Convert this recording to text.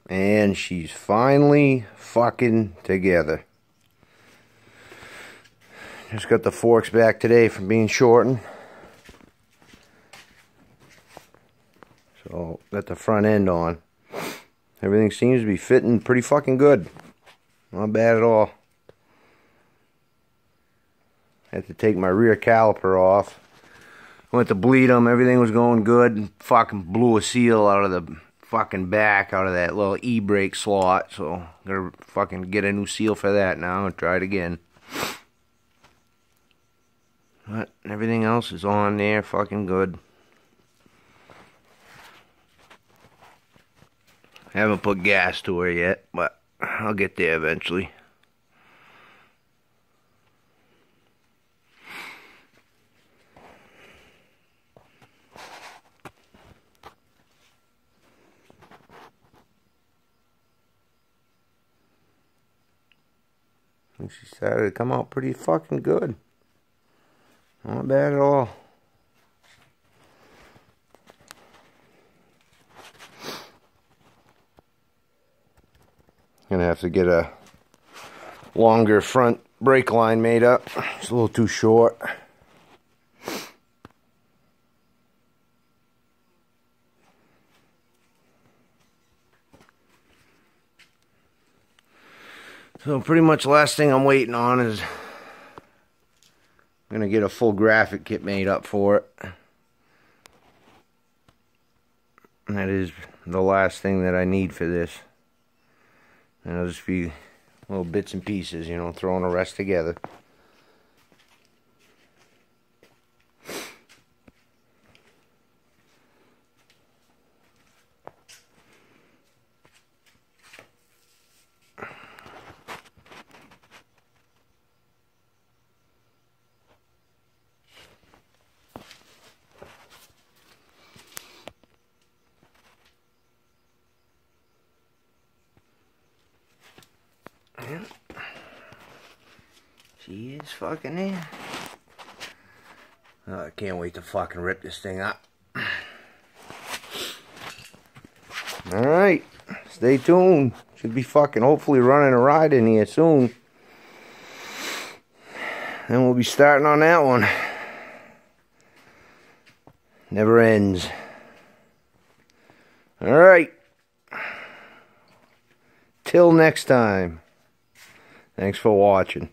And she's finally fucking together. Just got the forks back today from being shortened. So, got the front end on. Everything seems to be fitting pretty fucking good. Not bad at all. Had to take my rear caliper off. Went to bleed them. Everything was going good. And fucking blew a seal out of the fucking back, out of that little e-brake slot. So, gotta fucking get a new seal for that now and try it again. But everything else is on there, fucking good. Haven't put gas to her yet, but I'll get there eventually. I think she started to come out pretty fucking good. Not bad at all. Gonna have to get a longer front brake line made up. It's a little too short. So pretty much the last thing I'm waiting on is I'm gonna get a full graphic kit made up for it. And that is the last thing that I need for this. And it'll just be little bits and pieces, you know, throwing the rest together. Yeah. She is fucking there. Oh, I can't wait to fucking rip this thing up. Alright, stay tuned. Should be fucking hopefully running a ride in here soon. Then we'll be starting on that one. Never ends. Alright. Till next time. Thanks for watching.